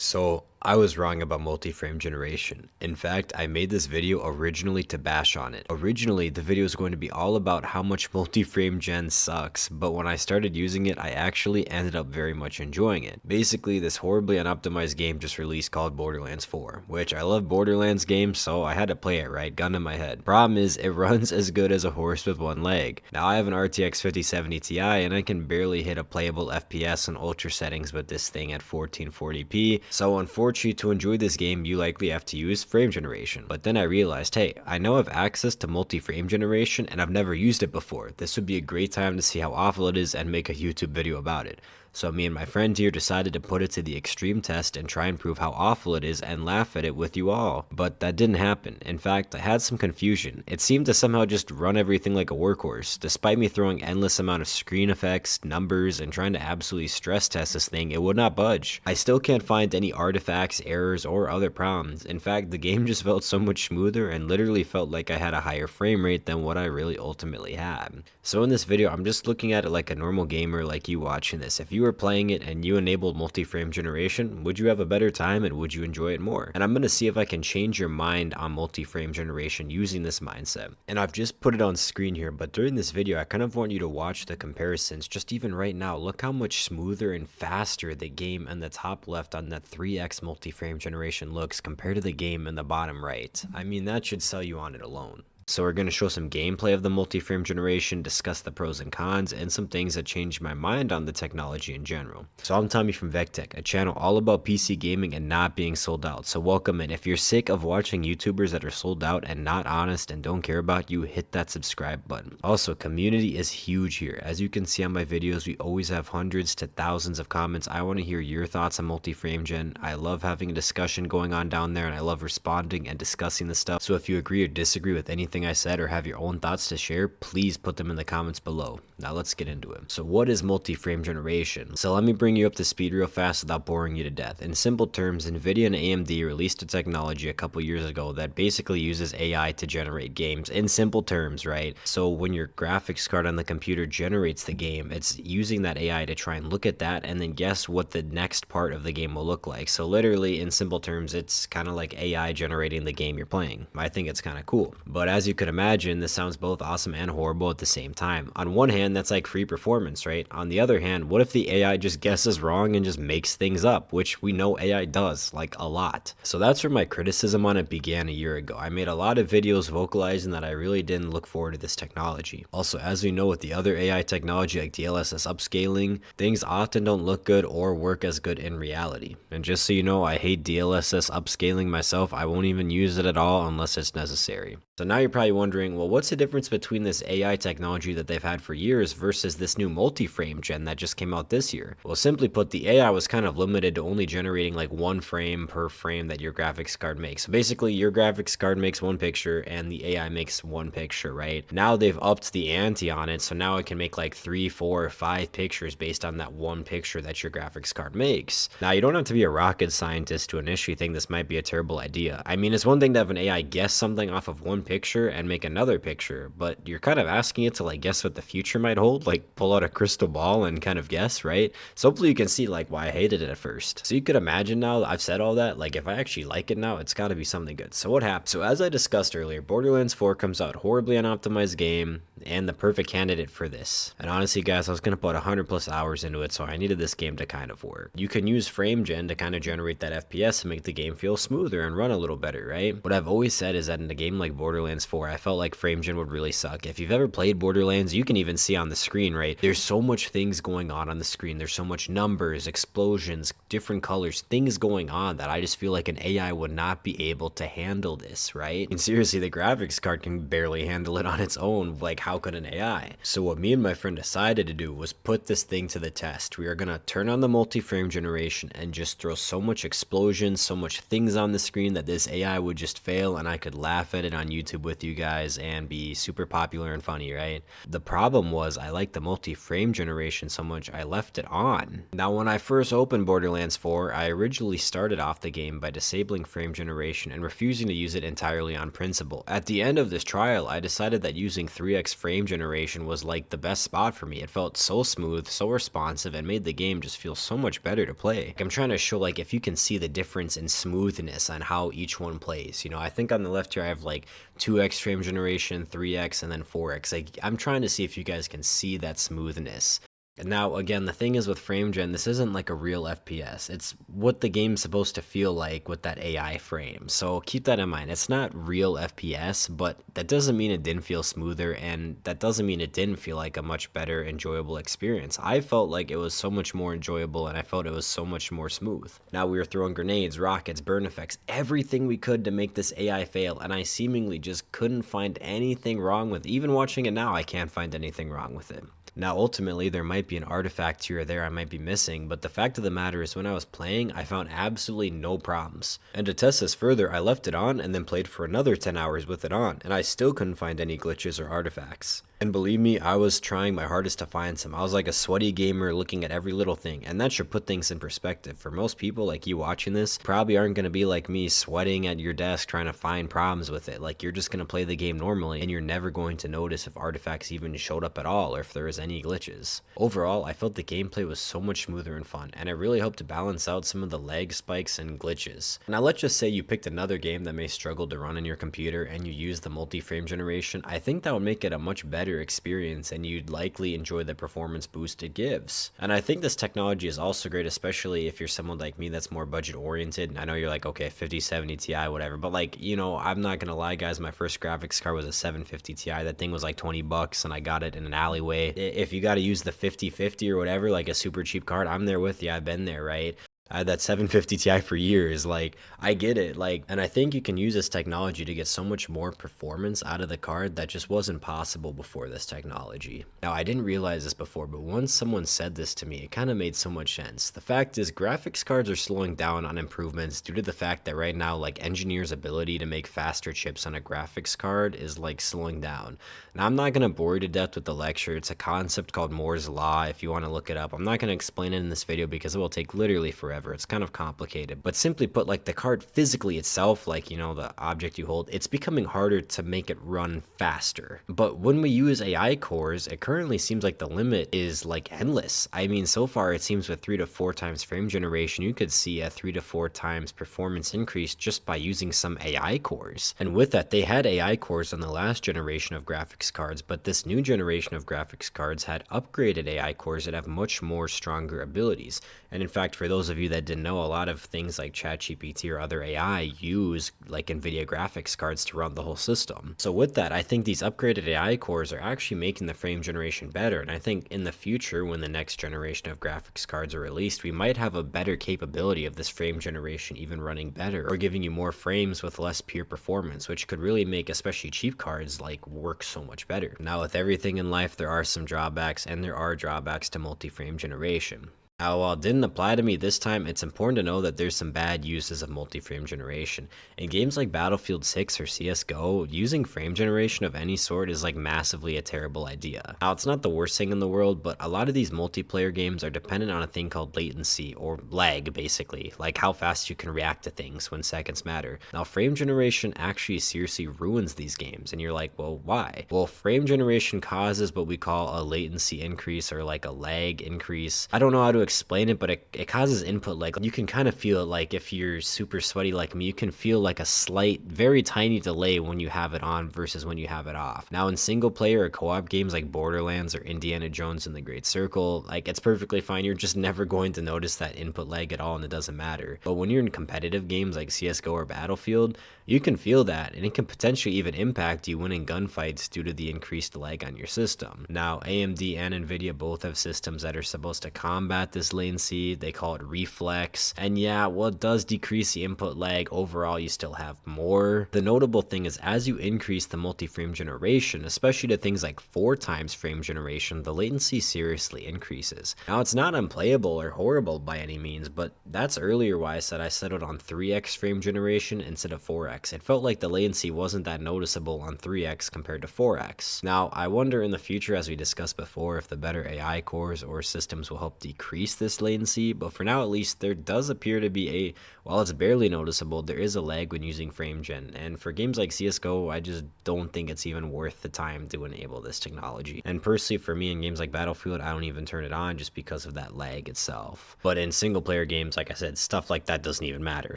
So I was wrong about multi-frame generation. In fact, I made this video originally to bash on it. Originally, the video was going to be all about how much multi-frame gen sucks, but when I started using it, I actually ended up very much enjoying it. Basically, this horribly unoptimized game just released called Borderlands 4, which I love Borderlands games, so I had to play it, right? Gun to my head. Problem is, it runs as good as a horse with one leg. Now, I have an RTX 5070 Ti, and I can barely hit a playable FPS in ultra settings with this thing at 1440p, so unfortunately, to enjoy this game, you likely have to use frame generation. But then I realized, hey, I now have access to multi-frame generation and I've never used it before. This would be a great time to see how awful it is and make a YouTube video about it. So me and my friend here decided to put it to the extreme test and try and prove how awful it is and laugh at it with you all. But that didn't happen. In fact, I had some confusion. It seemed to somehow just run everything like a workhorse. Despite me throwing endless amount of screen effects, numbers, and trying to absolutely stress test this thing, it would not budge. I still can't find any artifacts, errors, or other problems. In fact, the game just felt so much smoother and literally felt like I had a higher frame rate than what I really ultimately had. So in this video, I'm just looking at it like a normal gamer like you watching this. If you were playing it and you enabled multi-frame generation, would you have a better time and would you enjoy it more? And I'm going to see if I can change your mind on multi-frame generation using this mindset. And I've just put it on screen here, but during this video, I kind of want you to watch the comparisons. Just even right now, look how much smoother and faster the game in the top left on that 3x multi-frame generation looks compared to the game in the bottom right. I mean, that should sell you on it alone. So we're going to show some gameplay of the multi-frame generation, discuss the pros and cons, and some things that changed my mind on the technology in general. So I'm Tommy from VecTech, a channel all about PC gaming and not being sold out. So welcome in. If you're sick of watching YouTubers that are sold out and not honest and don't care about you, hit that subscribe button. Also, community is huge here. As you can see on my videos, we always have hundreds to thousands of comments. I want to hear your thoughts on multi-frame gen. I love having a discussion going on down there, and I love responding and discussing this stuff. So if you agree or disagree with anything I said or have your own thoughts to share, please put them in the comments below. Now let's get into it. So what is multi-frame generation? So let me bring you up to speed real fast without boring you to death. In simple terms, Nvidia and AMD released a technology a couple years ago that basically uses AI to generate games. In simple terms, right? So when your graphics card on the computer generates the game, it's using that AI to try and look at that and then guess what the next part of the game will look like. So literally, in simple terms, it's kind of like AI generating the game you're playing. I think it's kind of cool. But as you could imagine, this sounds both awesome and horrible at the same time. On one hand, that's like free performance, right? On the other hand, what if the AI just guesses wrong and just makes things up, which we know AI does, like a lot. So that's where my criticism on it began a year ago. I made a lot of videos vocalizing that I really didn't look forward to this technology. Also, as we know with the other AI technology like DLSS upscaling, things often don't look good or work as good in reality. And just so you know, I hate DLSS upscaling myself. I won't even use it at all unless it's necessary. So now you're probably wondering, well, what's the difference between this AI technology that they've had for years versus this new multi-frame gen that just came out this year? Well, simply put, the AI was kind of limited to only generating like one frame per frame that your graphics card makes. So basically, your graphics card makes one picture and the AI makes one picture, right? Now they've upped the ante on it, so now it can make like 3, 4, 5 pictures based on that one picture that your graphics card makes. Now, you don't have to be a rocket scientist to initially think this might be a terrible idea. I mean, it's one thing to have an AI guess something off of one picture and make another picture, but you're kind of asking it to like guess what the future might hold, like pull out a crystal ball and kind of guess, right? So hopefully you can see like why I hated it at first. So you could imagine now I've said all that, like if I actually like it now, it's got to be something good. So what happened? So as I discussed earlier, Borderlands 4 comes out, horribly unoptimized game and the perfect candidate for this. And honestly guys, I was going to put 100 plus hours into it, so I needed this game to kind of work. You can use frame gen to kind of generate that FPS and make the game feel smoother and run a little better, right? What I've always said is that in a game like Borderlands 4, I felt like frame gen would really suck. If you've ever played Borderlands, you can even see on the screen, right? There's so much things going on the screen. There's so much numbers, explosions, different colors, things going on that I just feel like an AI would not be able to handle this, right? And seriously, the graphics card can barely handle it on its own. Like, how could an AI? So what me and my friend decided to do was put this thing to the test. We are gonna turn on the multi-frame generation and just throw so much explosions, so much things on the screen that this AI would just fail and I could laugh at it on YouTube YouTube with you guys and be super popular and funny, right? The problem was I liked the multi-frame generation so much I left it on. Now when I first opened Borderlands 4, I originally started off the game by disabling frame generation and refusing to use it entirely on principle. At the end of this trial, I decided that using 3x frame generation was like the best spot for me. It felt so smooth, so responsive, and made the game just feel so much better to play. Like, I'm trying to show like if you can see the difference in smoothness on how each one plays. You know, I think on the left here I have like 2x frame generation, 3x, and then 4x. Like, I'm trying to see if you guys can see that smoothness. Now, again, the thing is with frame gen, this isn't like a real FPS. It's what the game's supposed to feel like with that AI frame. So keep that in mind. It's not real FPS, but that doesn't mean it didn't feel smoother, and that doesn't mean it didn't feel like a much better, enjoyable experience. I felt like it was so much more enjoyable, and I felt it was so much more smooth. Now, we were throwing grenades, rockets, burn effects, everything we could to make this AI fail, and I seemingly just couldn't find anything wrong with it. Even watching it now, I can't find anything wrong with it. Now, ultimately, there might be an artifact here or there I might be missing, but the fact of the matter is when I was playing, I found absolutely no problems. And to test this further, I left it on and then played for another 10 hours with it on, and I still couldn't find any glitches or artifacts. And believe me, I was trying my hardest to find some. I was like a sweaty gamer looking at every little thing, and that should put things in perspective. For most people like you watching this, probably aren't going to be like me sweating at your desk trying to find problems with it. Like, you're just going to play the game normally, and you're never going to notice if artifacts even showed up at all or if there was any glitches. Overall, I felt the gameplay was so much smoother and fun, and I really hope to balance out some of the lag spikes and glitches. Now, let's just say you picked another game that may struggle to run on your computer and you use the multi-frame generation. I think that would make it a much better experience, and you'd likely enjoy the performance boost it gives. And I think this technology is also great, especially if you're someone like me that's more budget oriented. I know you're like, okay, 5070 Ti, whatever, but like, you know, I'm not gonna lie, guys, my first graphics card was a 750 Ti. That thing was like 20 bucks, and I got it in an alleyway. If you got to use the 5050 or whatever, like a super cheap card, I'm there with you. I've been there, right? I had that 750 Ti for years. Like, I get it. Like, and I think you can use this technology to get so much more performance out of the card that just wasn't possible before this technology. Now, I didn't realize this before, but once someone said this to me, it kind of made so much sense. The fact is, graphics cards are slowing down on improvements due to the fact that right now, like, engineers' ability to make faster chips on a graphics card is like slowing down. Now, I'm not going to bore you to death with the lecture. It's a concept called Moore's Law if you want to look it up. I'm not going to explain it in this video because it will take literally forever. It's kind of complicated, but simply put, like, the card physically itself, like, you know, the object you hold, it's becoming harder to make it run faster. But when we use AI cores, it currently seems like the limit is like endless. I mean, so far it seems with 3 to 4 times frame generation, you could see a 3 to 4 times performance increase just by using some AI cores. And with that, they had AI cores on the last generation of graphics cards, but this new generation of graphics cards had upgraded AI cores that have much more stronger abilities. And in fact, for those of you that didn't know, a lot of things like ChatGPT or other AI use like NVIDIA graphics cards to run the whole system. So with that, I think these upgraded AI cores are actually making the frame generation better. And I think in the future, when the next generation of graphics cards are released, we might have a better capability of this frame generation even running better, or giving you more frames with less pure performance, which could really make especially cheap cards like work so much better. Now, with everything in life, there are some drawbacks, and there are drawbacks to multi-frame generation. Now, while it didn't apply to me this time, it's important to know that there's some bad uses of multi-frame generation. In games like Battlefield 6 or CSGO, using frame generation of any sort is like massively a terrible idea. Now, it's not the worst thing in the world, but a lot of these multiplayer games are dependent on a thing called latency, or lag basically, like how fast you can react to things when seconds matter. Now, frame generation actually seriously ruins these games, and you're like, well, why? Well, frame generation causes what we call a latency increase, or like a lag increase. I don't know how to explain it, but it causes input lag. You can kind of feel it, like if you're super sweaty like me, you can feel like a slight, very tiny delay when you have it on versus when you have it off. Now, in single player or co-op games like Borderlands or Indiana Jones and the Great Circle, like, it's perfectly fine. You're just never going to notice that input lag at all, and it doesn't matter. But when you're in competitive games like CSGO or Battlefield, you can feel that, and it can potentially even impact you winning gunfights due to the increased lag on your system. Now, AMD and NVIDIA both have systems that are supposed to combat this this latency. They call it reflex. And yeah, well, it does decrease the input lag. Overall, you still have more. The notable thing is as you increase the multi-frame generation, especially to things like 4 times frame generation, the latency seriously increases. Now, it's not unplayable or horrible by any means, but that's earlier why I said I settled on 3x frame generation instead of 4x. It felt like the latency wasn't that noticeable on 3x compared to 4x. Now, I wonder in the future, as we discussed before, if the better AI cores or systems will help decrease this latency, but for now at least, there does appear to be while it's barely noticeable, there is a lag when using frame gen, and for games like CSGO, I just don't think it's even worth the time to enable this technology. And personally, for me in games like Battlefield, I don't even turn it on just because of that lag itself. But in single player games, like I said, stuff like that doesn't even matter.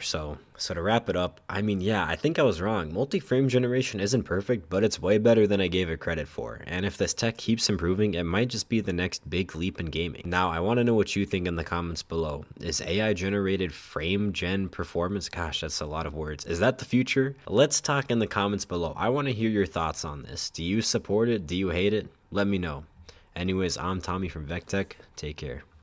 So to wrap it up, I mean, yeah, I think I was wrong. Multi-frame generation isn't perfect, but it's way better than I gave it credit for. And if this tech keeps improving, it might just be the next big leap in gaming. Now, I want to know what you think in the comments below. Is AI generated frame gen performance? Gosh, that's a lot of words. Is that the future? Let's talk in the comments below. I want to hear your thoughts on this. Do you support it? Do you hate it? Let me know. Anyways, I'm Tommy from VecTech. Take care.